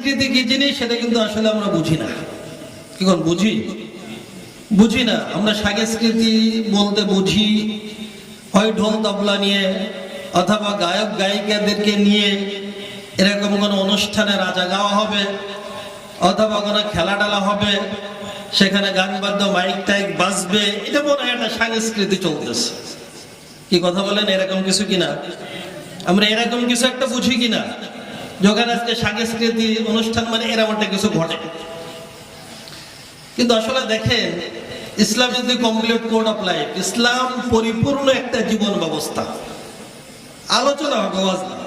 সংস্কৃতি কি জিনিস সেটা কিন্তু আসলে আমরা বুঝি না। কি কোন বুঝি না। আমরা সংস্কৃতি বলতে বুঝি হয় ঢোল তবলা নিয়ে অথবা গায়ক গায়িকাদেরকে নিয়ে এরকম কোনো অনুষ্ঠানে রাজা গাওয়া হবে অথবা কোনো খেলা টেলা হবে, সেখানে গান বাদ্য মাইক টাইক বাজবে, এটা মনে হয় একটা সংস্কৃতি চলতেছে। কি কথা বলেন, এরকম কিছু কিনা? আমরা এরকম কিছু একটা বুঝি কিনা যখন আজকে সংস্কৃতি অনুষ্ঠান মানে এরকম একটা কিছু ঘটে। কিন্তু আসলে দেখেন, ইসলাম যদি কমপ্লিট কোড অফ লাইফ, ইসলাম পরিপূর্ণ একটা জীবন ব্যবস্থা। আলোচনা হবে ওয়াজ না।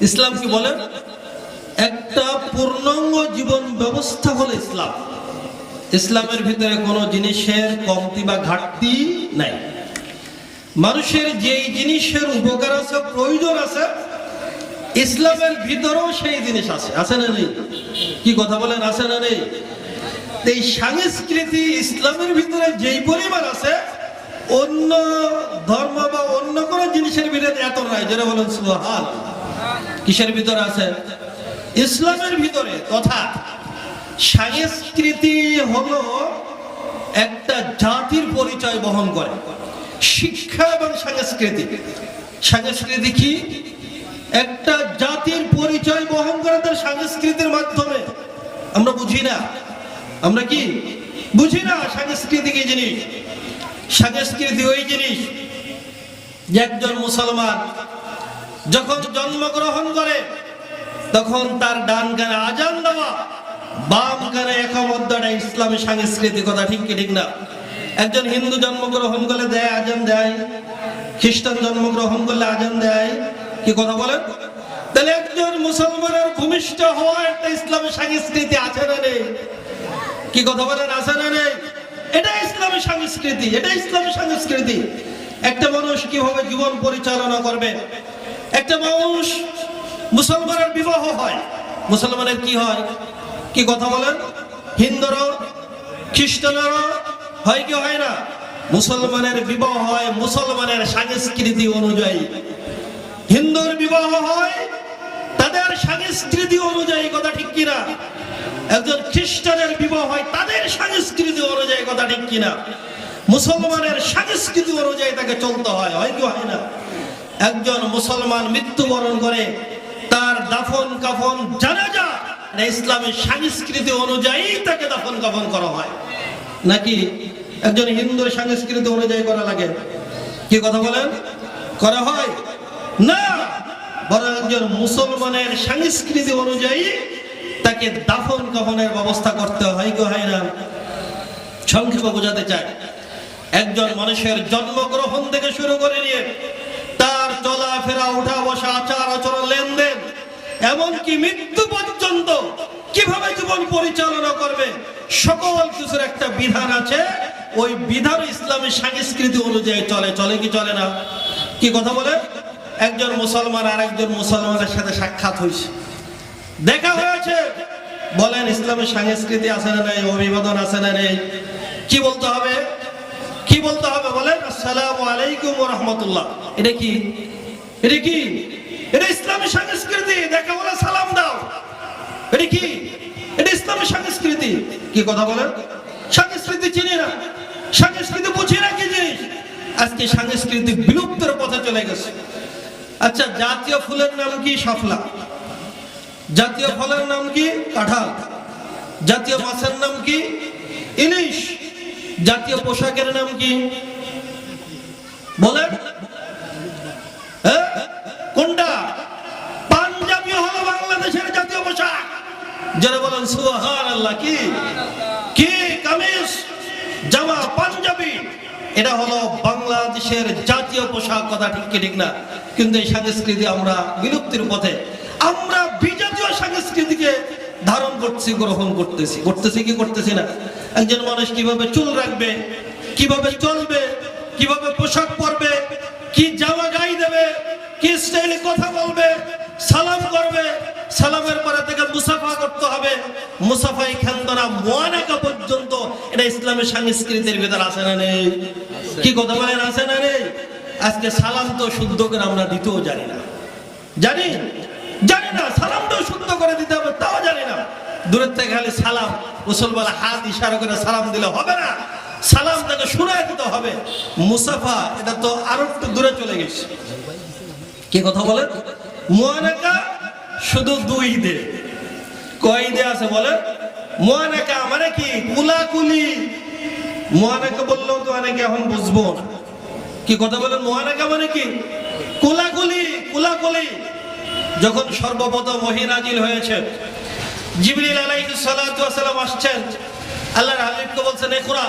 ইসলাম কি বলেন? একটা পূর্ণাঙ্গ জীবন ব্যবস্থা হলো ইসলাম। ইসলামের ভিতরে কোনো জিনিসের কমতি বা ঘাটতি নাই। মানুষের যেই জিনিসের উপকার আছে, প্রয়োজন আছে, ইসলামের ভিতরেও সেই জিনিস আছে। আছে না নেই? কি কথা বলেন, আছে না নেই? এই সংস্কৃতি ইসলামের ভিতরে যেই পরিমাণ আছে, অন্য ধর্ম বা অন্য কোনো জিনিসের ভিতরে এত নাই। যেটা বলেন সুবহান। কিসের ভিতরে আছে? ইসলামের ভিতরে। তথা সংস্কৃতি হলো একটা জাতির পরিচয় বহন করে। শিক্ষা এবং সংস্কৃতি, সংস্কৃতি কি? একটা জাতির পরিচয় বহন করে তার সংস্কৃতির মাধ্যমে। আমরা বুঝি না, আমরা কি বুঝি না সংস্কৃতি কি জিনিস। সংস্কৃতি ওই জিনিস যে একজন মুসলমান যখন জন্মগ্রহণ করে তখন তার ডান কানে আজান দেওয়া, বাম কানে একামত দেওয়া ইসলামী সংস্কৃতি। কথা ঠিক কি ঠিক না? একজন হিন্দু জন্মগ্রহণ করলে দেয়, আজান দেয়। খ্রিস্টান জন্মগ্রহণ করলে আজান দেয়। কি কথা বলেন? তাহলে একজন মুসলমানের ভূমিষ্ঠ হওয়া একটা ইসলামী সংস্কৃতি আছে না নেই? কি কথা বলেন, আছে না নেই? এটা ইসলামী সংস্কৃতি, এটা ইসলামী সংস্কৃতি। একটা মানুষ কিভাবে জীবন পরিচালনা করবে। একটা মানুষ, মুসলমানের বিবাহ হয়, মুসলমানের কি হয়? কি কথা বলেন? হিন্দুরও খ্রিস্টানেরও হয় কি হয় না? মুসলমানের বিবাহ হয় মুসলমানের সংস্কৃতি অনুযায়ী, হিন্দুর বিবাহ হয় তাদের সংস্কৃতি অনুযায়ী। কথা ঠিক কিনা? একজন খ্রিস্টানের বিবাহ হয় তাদের সংস্কৃতি অনুযায়ী। কথা ঠিক কিনা? মুসলমানের সংস্কৃতি অনুযায়ী তাকে চলতে হয়, হয় কি হয় না? একজন মুসলমান মৃত্যুবরণ করে তার দাফন কাফন জানাজা ইসলামী সংস্কৃতি অনুযায়ী তাকে দাফন কাফন করা হয়, নাকি একজন হিন্দুর সংস্কৃতি অনুযায়ী করা লাগে? কি কথা বলেন, করা হয় না? বরং একজন মুসলমানের সংস্কৃতি অনুযায়ী তাকে দাফন কাফনের ব্যবস্থা করতে হয় কি হয় না? সংক্ষেপে বোঝাতে চাই, একজন মানুষের জন্মগ্রহণ থেকে শুরু করে নিয়ে তার চলাফেরা, উঠা বসা, আচার আচরণ, লেনদেন, এমনকি মৃত্যু পর্যন্ত কিভাবে জীবন পরিচালনা করবে, সকল কিছুর একটা বিধান আছে। ওই বিধান ইসলামী সংস্কৃতি অনুযায়ী চলে। চলে কি চলে না? কি কথা বলে? একজন মুসলমান আর একজন মুসলমানের সাথে সাক্ষাৎ হয়েছে, দেখা হয়েছে, বলেন ইসলামী সংস্কৃতি আছে না নেই? অভিবাদন আছে না নেই? কি বলতে হবে? কি বলতে হবে বলেন? আসসালামু আলাইকুম ওয়া রাহমাতুল্লাহ। এটা কি? এটা কি? এটা ইসলামী সংস্কৃতি। দেখা বলে সালাম দাও। এটা কি? এটা ইসলামী সংস্কৃতি। কি কথা বলেন? সংস্কৃতি চিনি না, সংস্কৃতি বুঝি না কি জিনিস। আজকে সংস্কৃতি বিলুপ্তের পথে চলে গেছে। আচ্ছা, জাতীয় ফুলের নাম কি? শাপলা। জাতীয় ফলের নাম কি? কাঁঠাল। জাতীয় মাছের নাম কি? ইলিশ। জাতীয় পোশাকের নাম কি বলেন? কোনটা? পাঞ্জাবি হলো বাংলাদেশের জাতীয় পোশাক। যারা বলেন সুবহানাল্লাহ। কি কি? কামিজ, জামা, পাঞ্জাবি, এটা হলো বাংলাদেশের জাতীয় পোশাক। কথা ঠিক কি ঠিক না? কিন্তু এই সংস্কৃতি আমরা বিলুপ্তির পথে। আমরা বিজাতীয় সংস্কৃতিকে ধারণ করছি, গ্রহণ করতেছি। করতেছি কি করতেছি না? একজন মানুষ কিভাবে চুল রাখবে, কিভাবে চলবে, কিভাবে পোশাক পরবে, কি জামা গায়ে দেবে, কি স্টাইলে কথা বলবে, সালাম করবে, সালামের পরে থেকে মুসাফা করতে হবে, মুসাফাই খানদানা মুয়ানাকা পর্যন্ত, এটা ইসলামের সংস্কৃতির ভিতর আছে না নেই? কি কথা বলেন, আছে না নেই? আজকে সালাম তো শুদ্ধ করে আমরা দিতেও জানি না। জানি না সালামটাও শুদ্ধ করে দিতে হবে, তাও জানি না। দূরের থেকে খালি সালাম, রাসূল বলে হাত ইশারা করে সালাম দিলে হবে না, সালাম তাকে শোনায় দিতে হবে। মুসাফা এটা তো আরো একটু দূরে চলে গেছে। কি কথা বলেন? মুআনাকা শুধু দুই দে, কয় দে আছে বলেন? মুআনাকা মানে কি? কুলাকুলি। মুআনাকা বললেও তো অনেকে এখন বুঝবো না। কি কথা বলেন? মুআনাকা মানে কি? কুলাকুলি। কুলাকুলি যখন সর্বপ্রথম ওহী নাজিল হয়েছে, জিবরিল আলাইহিস সালাতু ওয়াস সালাম আসছেন, আল্লাহর হাবিবকে বলছেন ইকরা।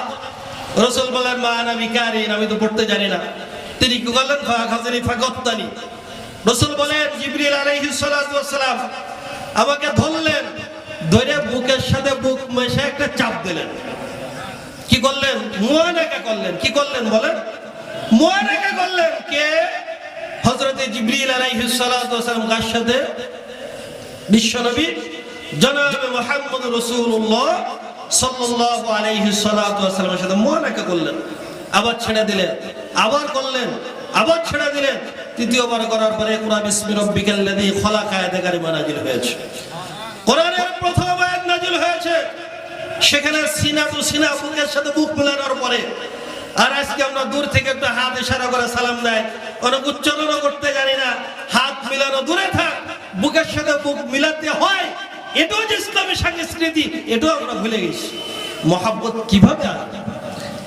রাসূল বলেন মা আনা বিকারিন, আমি তো পড়তে জানি না। তিনি কি বললেন? ফাখাযনি ফাকাত্তানি। রাসূল বলেন জিবরিল আলাইহিস সালাতু ওয়াস সালাম আমাকে ধরলেন, ধরে বুকের সাথে বুক মেশে একটা চাপ দিলেন। কি করলেন? মুআনাকা করলেন। কি করলেন বলেন? মুআনাকা করলেন। কে? হযরতে জিবরিল আলাইহিস সালাতু ওয়াস সালাম। কার সাথে? বিশ্বনবী জনাবে মুহাম্মদ রাসূলুল্লাহ সাল্লাল্লাহু আলাইহি সাল্লাতু ওয়াস সাল্লামের সাথে মুআনাকা করলেন। আবার ছেড়ে দিলেন, আবার করলেন, আবার ছেড়ে দিলেন। তৃতীয়বার করার পরে ইকরা বিসমি রাব্বিকাল্লাযী খলাক আয়াতে কারিমা নাযিল হয়েছে। কোরআনের প্রথম আয়াত নাযিল হয়েছে। সেখানে সিনা টু সিনা, বুকের সাথে বুক মেলানোর পরে। আর আজকে আমরা দূর থেকে একটা হাত ইশারা করে সালাম দেয়, অনেক উচ্চারণও করতে জানি না। হাত মিলানো দূরে থাক, বুকের সাথে বুক মিলাতে হয়। এটাও যে ইসলামের সংস্কৃতি, এটাও আমরা ভুলে গেছি। মহাব্বত কিভাবে আসবে?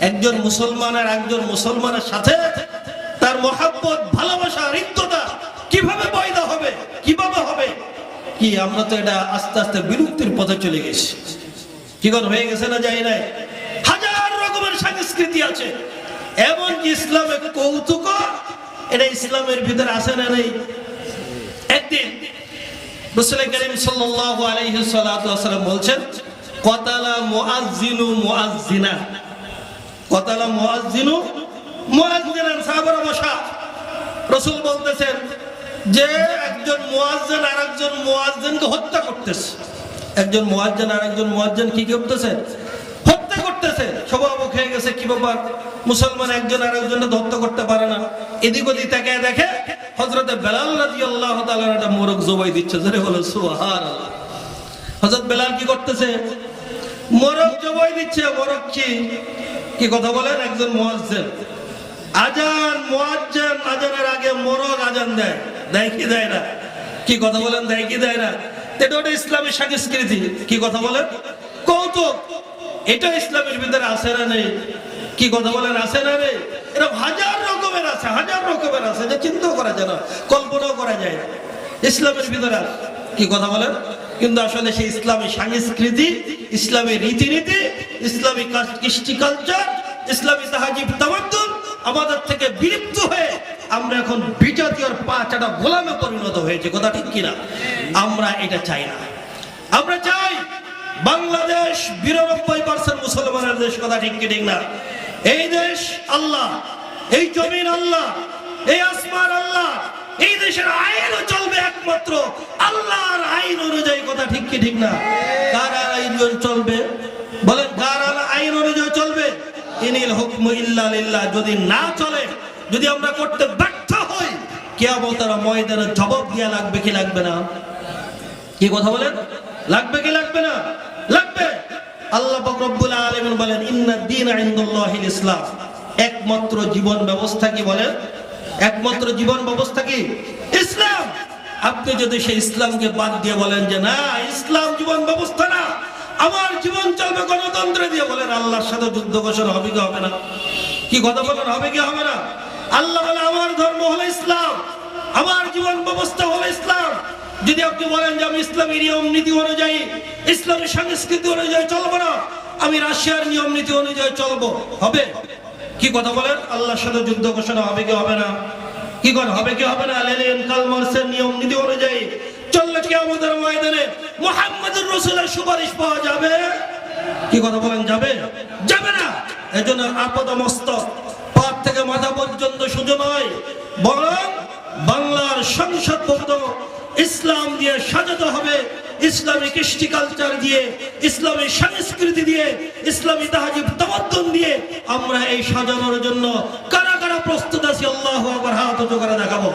একজন মুসলমানের একজন মুসলমানের সাথে তার মহাব্বত, ভালোবাসা, হৃদ্যতা কিভাবে পয়দা হবে? কিভাবে হবে? কি আমরা তো এটা আস্তে আস্তে বিলুপ্তির পথে চলে গেছি। কি করে হয়ে গেছে না জানি না। হাজার রকমের সংস্কৃতি আছে, এমনকি ইসলামের কৌতুক এটা ইসলামের ভিতরে আছে না নেই? একদিন রাসূল করিম সাল্লাল্লাহু আলাইহি ওয়াসাল্লাম বলছেন কতালা মুআজ্জিনু মুআজ্জিনা। কতালা মুআজ্জিনু মুআজ্জিনা। সাহাবারা বসা, রাসূল বলতেছেন যে একজন মুআজ্জিন আরেকজন মুআজ্জিনকে হত্যা করতেছে। একজন মুআজ্জিন আরেকজন মুআজ্জিন কি করতেছে? হত্যা করতেছে। সবাই অবাক হয়ে গেছে, কি ব্যাপার? মুসলমান একজন আরেকজনকে হত্যা করতে পারে না। এদিক ওদিক তাকিয়ে দেখে হযরত বেলাল রাদিয়াল্লাহু তাআলা একটা মোরগ জবাই দিচ্ছে। জোরে বলো সুবহানাল্লাহ। হযরত বেলাল কি করতেছে? মোরগ জবাই দিচ্ছে। মোরগ কি কথা বলেন? একজন মুয়াজ্জিন আজান, মুয়াজ্জিন আজানের আগে মোরগ আজান দেয়। দেয় কি দেয় না? কি কথা বলেন? দেয় কি দেয় না? এটা ওটা ইসলামের সংস্কৃতি। কি কথা বলেন? কৌতুক। এটা ইসলামের ভিতরে আছে না নেই? কি কথা বলেন? আছে না নেই? এরকম হাজার রকমের আছে, হাজার রকমের আছে, যে চিন্তাও করা যায় না, কল্পনাও করা যায় না। ইসলামের ভিতরে আছে। কি কথা বলেন? কিন্তু আসলে সেই ইসলামী সংস্কৃতি, ইসলামী রীতিনীতি, ইসলামী কৃষ্টি কালচার, ইসলামী তাহাজিব তামাদ্দুন আমাদের থেকে বিলুপ্ত হয়ে আমরা এখন বিজাতীয় পাঁচটা গোলামে পরিণত হয়েছে। কথা ঠিক কিনা? আমরা এটা চাই না। আমরা চাই বাংলাদেশ ৯২% মুসলমানের দেশ। কথা ঠিক কি ঠিক না? এই দেশ আল্লাহ, এই জমিন আল্লাহ, এই আসমান আল্লাহ, এই দেশের আইনও চলবে একমাত্র আল্লাহর আইন অনুযায়ী। কথা ঠিক কি ঠিক না? কার আইন চলবে বলেন? কার আইন অনুযায়ী চলবে? ইনিল হুকমু ইল্লা লিল্লাহ। যদি না চলে, যদি আমরা করতে ব্যর্থ হই, কিয়ামতের ময়দানে জবাব দেয়া লাগবে কি লাগবে না? কি কথা বলেন? লাগবে কি লাগবে না? লাগবে। আল্লাহ পাক রব্বুল আলামিন বলেন ইন্নাদ দীনা ইনদাল্লাহিল ইসলাম। একমাত্র জীবন ব্যবস্থা কি বলেন? একমাত্র জীবন ব্যবস্থা কি? ইসলাম। আপনি যদি সেই ইসলামকে বাদ দিয়ে বলেন যে না, ইসলাম জীবন ব্যবস্থা না, আমার জীবন চলবে গণতন্ত্র দিয়ে, বলেন আল্লাহর সাথে যুদ্ধ ঘোষণা হবে কি হবে না? কি কথা বলেন? হবে কি হবে না? আল্লাহ বলে আমার ধর্ম হলো ইসলাম, আমার জীবন ব্যবস্থা হলো ইসলাম। যদি আপনি বলেন যে আমি ইসলামী নিয়ম নীতি অনুযায়ী, ইসলামী সংস্কৃতি অনুযায়ী চলবো না, আমি রাশিয়ার নিয়ম নীতি অনুযায়ী চলবো, হবে? কি কথা বলেন? আল্লাহর সাথে যুদ্ধ ঘোষণা হবে কি হবে না? কি করে? হবে কি হবে না? লেনিন কার্ল মার্ক্সের নিয়ম নীতি অনুযায়ী চললে কি আমাদের ময়দানে মুহাম্মদুর রাসূলের সুপারিশ পাওয়া যাবে? কি কথা বলেন? যাবে? যাবে না। এজন্য আপাদমস্তক পা থেকে মাথা পর্যন্ত সোজা নয়, বরং বাংলার সংসদ ভবন ইসলাম দিয়ে সাজাতে হবে, ইসলামী কৃষ্টি কালচার দিয়ে, ইসলামী সংস্কৃতি দিয়ে, ইসলামী তাহাজিব তামাদ্দুন দিয়ে আমরা এই সাজানোর জন্য কারা কারা প্রস্তুত আছি? আল্লাহু আকবার। হাত উঁচু করে দেখাবো।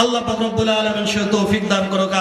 আল্লাহ পাক রব্বুল আলামিন সে তৌফিক দান করুক।